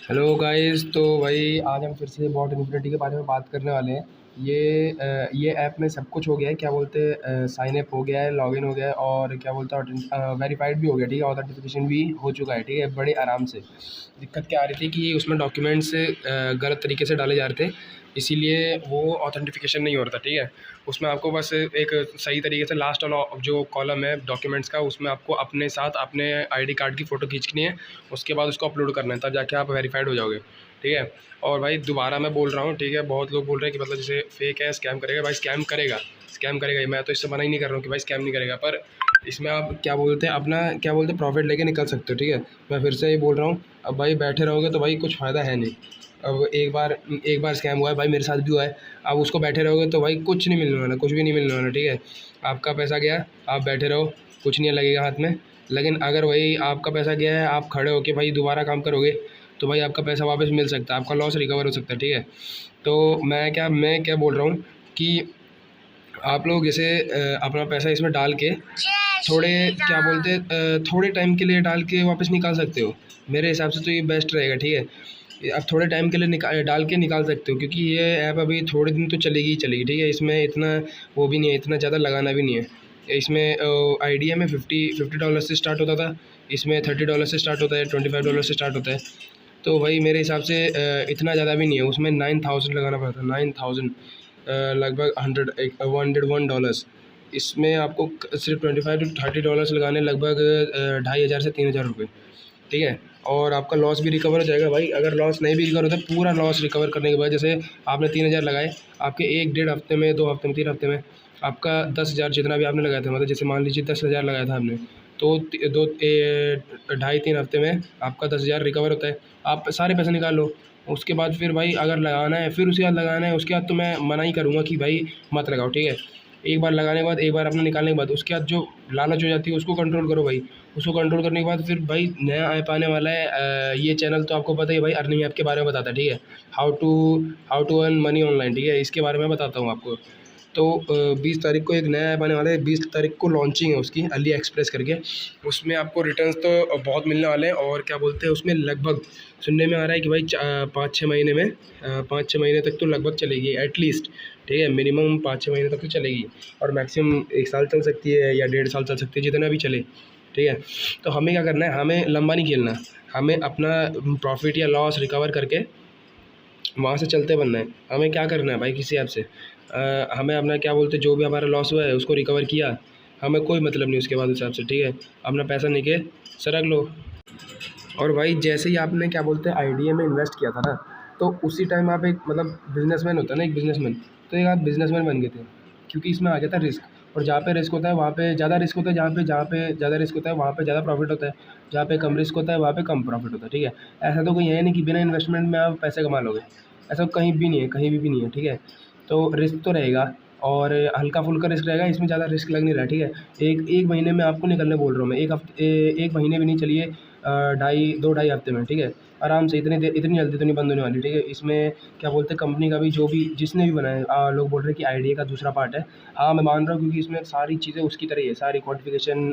Hello guys. तो भाई आज हम फिर से बॉट इन्फिनिटी के बारे में बात करने वाले हैं। ये ऐप में सब कुछ हो गया है, क्या बोलते हैं, साइन अप हो गया है, लॉगिन हो गया है और क्या बोलते हैं वेरीफाइड भी हो गया, ठीक है, ऑथेंटिफिकेशन भी हो चुका है, ठीक है, बड़े आराम से। दिक्कत क्या आ रही थी कि उसमें डॉक्यूमेंट्स गलत तरीके से डाले जा रहे थे, इसीलिए वो ऑथेंटिफिकेशन नहीं हो रहा था, ठीक है। उसमें आपको बस एक सही तरीके से लास्ट वाला जो कॉलम है डॉक्यूमेंट्स का, उसमें आपको अपने साथ अपने आईडी कार्ड की फ़ोटो खींचनी है, उसके बाद उसको अपलोड करना है, तब जाके आप वेरीफाइड हो जाओगे, ठीक है। और भाई दोबारा मैं बोल रहा हूँ, ठीक है, बहुत लोग बोल रहे हैं कि मतलब जैसे फेक है, स्कैम करेगा। भाई स्कैम करेगा, स्कैम करेगा ही, मैं तो इससे मना ही नहीं कर रहा हूँ कि भाई स्कैम नहीं करेगा, पर इसमें आप क्या बोलते हैं, अपना क्या बोलते हैं, प्रॉफिट लेके निकल सकते हो, ठीक है। मैं फिर से ये बोल रहा हूँ, अब भाई बैठे रहोगे तो भाई कुछ फ़ायदा है नहीं। अब एक बार स्कैम हुआ है भाई, मेरे साथ भी हुआ है। अब उसको बैठे रहोगे तो भाई कुछ नहीं मिलने वाला, कुछ भी नहीं मिलने वाला, ठीक है। आपका पैसा गया, आप बैठे रहो, कुछ नहीं लगेगा हाथ में। लेकिन अगर वही आपका पैसा गया है, आप खड़े होके भाई दोबारा काम करोगे, तो भाई आपका पैसा वापस मिल सकता है, आपका लॉस रिकवर हो सकता है, ठीक है। तो मैं क्या बोल रहा हूँ कि आप लोग जैसे अपना पैसा इसमें डाल के थोड़े क्या बोलते हैं, थोड़े टाइम के लिए डाल के वापस निकाल सकते हो। मेरे हिसाब से तो ये बेस्ट रहेगा, ठीक है। आप थोड़े टाइम के लिए डाल के निकाल सकते हो, क्योंकि ये ऐप अभी थोड़े दिन तो चलेगी ही चलेगी, ठीक है। इसमें इतना वो भी नहीं है, इतना ज़्यादा लगाना भी नहीं है। इसमें आइडिया में $50 से स्टार्ट होता था, इसमें $30 से स्टार्ट होता है, $25 से स्टार्ट होता है। तो भाई मेरे हिसाब से इतना ज़्यादा भी नहीं है, उसमें 9000 लगाना पड़ता है, 9000, लगभग 101 डॉलर्स। इसमें आपको सिर्फ $25 to $30 लगाने, लगभग 2500 से 3000 रुपये, ठीक है। और आपका लॉस भी रिकवर हो जाएगा भाई। अगर लॉस नहीं भी रिकवर होता, पूरा लॉस रिकवर करने के बाद, जैसे आपने 3000 लगाए, आपके एक डेढ़ हफ्ते में, 2 हफ्ते में, 3 हफ्ते में आपका 10,000 जितना भी आपने लगाया था, मतलब जैसे मान लीजिए 10,000 लगाया था आपने, तो ढाई 3 हफ्ते में आपका 10,000 रिकवर होता है। आप सारे पैसे निकाल लो। उसके बाद फिर भाई अगर लगाना है, फिर उसके बाद लगाना है, उसके बाद तो मैं मना ही करूँगा कि भाई मत लगाओ, ठीक है। एक बार लगाने के बाद, एक बार अपना निकालने के बाद, उसके बाद जो लालच हो जाती है उसको कंट्रोल करो भाई। उसको कंट्रोल करने के बाद फिर भाई नया ऐप आने वाला है। ये चैनल तो आपको पता ही है भाई, अर्निंग ऐप के बारे में बताता है, ठीक है। How to earn money online, ठीक है, इसके बारे में बताता हूँ आपको। तो 20 तारीख को एक नया ऐप आने वाला है, 20 तारीख को लॉन्चिंग है उसकी, अली एक्सप्रेस करके। उसमें आपको रिटर्न्स तो बहुत मिलने वाले हैं, और क्या बोलते हैं, उसमें लगभग सुनने में आ रहा है कि भाई 5-6 महीने में, 5-6 महीने तक तो लगभग चलेगी एटलीस्ट, ठीक है। मिनिमम 5-6 महीने तक तो चलेगी, और मैक्सिमम 1 साल चल सकती है या 1.5 साल चल सकती है, जितना भी चले, ठीक है। तो हमें क्या करना है, हमें लंबा नहीं खेलना, हमें अपना प्रॉफिट या लॉस रिकवर करके वहाँ से चलते बनना है। हमें क्या करना है भाई, किसी ऐप से हमें अपना क्या बोलते हैं, जो भी हमारा लॉस हुआ है उसको रिकवर किया, हमें कोई मतलब नहीं उसके बाद उस ऐप से, ठीक है। अपना पैसा निके सरक लो। और भाई जैसे ही आपने क्या बोलते हैं आईडीए में इन्वेस्ट किया था ना, तो उसी टाइम आप एक मतलब बिजनेसमैन होता है ना, एक बिजनेसमैन, तो एक आप बिजनेसमैन बन गए थे, क्योंकि इसमें आ गया था रिस्क। और जहाँ पे रिस्क होता है वहाँ पे ज़्यादा रिस्क होता है, जहाँ पे ज़्यादा रिस्क होता है वहाँ पे ज़्यादा प्रॉफिट होता है, जहाँ पे कम रिस्क होता है वहाँ पे कम प्रॉफिट होता है, ठीक है। ऐसा तो कोई है नहीं कि बिना इन्वेस्टमेंट में आप पैसे कमा लोगे, ऐसा कहीं भी नहीं है, कहीं भी नहीं है, ठीक है। तो रिस्क तो रहेगा, और हल्का फुल्का रिस्क रहेगा, इसमें ज़्यादा रिस्क लग नहीं रहा है, ठीक है। एक एक महीने में आपको निकलने बोल रहा हूँ मैं, एक महीने भी नहीं, चलिए ढाई 2-2.5 हफ्ते में, ठीक है, आराम से। इतनी जल्दी तो नहीं बंद होने वाली, ठीक है। इसमें क्या बोलते हैं, कंपनी का भी जो भी जिसने भी बनाया लोग बोल रहे हैं कि आईडिया का दूसरा पार्ट है। हाँ मैं मान रहा हूँ, क्योंकि इसमें सारी चीज़ें उसकी तरह ही है, सारी क्वांटिफिकेशन,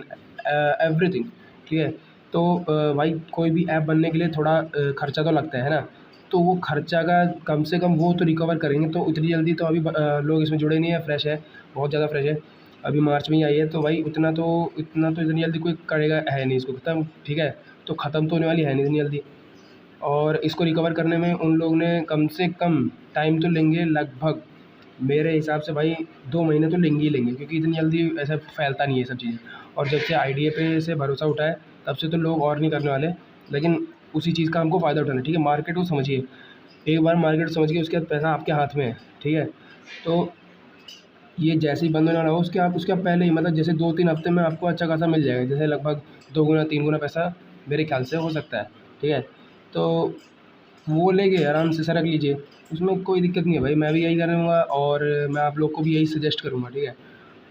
एवरीथिंग, ठीक है। तो भाई कोई भी ऐप बनने के लिए थोड़ा खर्चा तो लगता है ना, तो वो खर्चा का कम से कम वो तो रिकवर करेंगे। तो इतनी जल्दी तो अभी लोग इसमें जुड़े नहीं है, फ्रेश है, बहुत ज़्यादा फ्रेश है, अभी मार्च में ही आई है, तो भाई इतना तो इतनी जल्दी कोई करेगा है नहीं इसको ख़त्म, ठीक है। तो ख़त्म तो होने वाली है नहीं इतनी जल्दी, और इसको रिकवर करने में उन लोग ने कम से कम टाइम तो लेंगे, लगभग मेरे हिसाब से भाई 2 महीने तो लेंगे ही लेंगे, क्योंकि इतनी जल्दी ऐसा फैलता नहीं है ये सब चीज़ें। और जब से आईडीए पे से भरोसा उठा है, तब से तो लोग और नहीं करने वाले, लेकिन उसी चीज़ का हमको फ़ायदा उठाना है, ठीक है। मार्केट को समझिए, एक बार मार्केट समझिए, उसके बाद पैसा आपके हाथ में है, ठीक है। तो ये जैसे ही बंद होने वाला हो, उसके आप पहले ही, मतलब जैसे 2-3 हफ्ते में आपको अच्छा खासा मिल जाएगा, जैसे लगभग 2 गुना 3 गुना पैसा मेरे ख्याल से हो सकता है, ठीक है। तो वो लेके आराम से सरक लीजिए, उसमें कोई दिक्कत नहीं है भाई, मैं भी यही करूँगा, और मैं आप लोग को भी यही सजेस्ट करूँगा, ठीक है।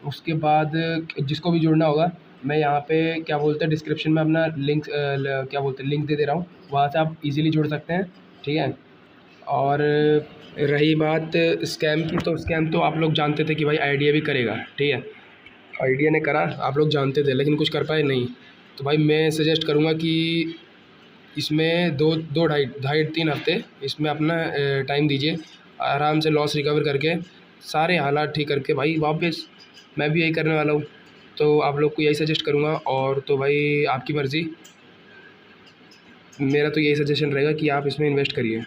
उसके बाद जिसको भी जुड़ना होगा, मैं यहाँ पे क्या बोलते हैं डिस्क्रिप्शन में अपना लिंक क्या बोलते हैं लिंक दे रहा हूँ, वहाँ से आप इजीली जुड़ सकते हैं, ठीक है। और रही बात स्कैम की, तो स्कैम तो आप लोग जानते थे कि भाई आइडिया भी करेगा, ठीक है। आइडिया ने करा, आप लोग जानते थे, लेकिन कुछ कर पाए नहीं। तो भाई मैं सजेस्ट करूँगा कि इसमें दो दो ढाई ढाई 3 हफ्ते इसमें अपना टाइम दीजिए, आराम से लॉस रिकवर करके सारे हालात ठीक करके भाई वापस मैं भी यही करने वाला हूँ। तो आप लोग को यही सजेस्ट करूँगा। और तो भाई आपकी मर्ज़ी, मेरा तो यही सजेशन रहेगा कि आप इसमें इन्वेस्ट करिए।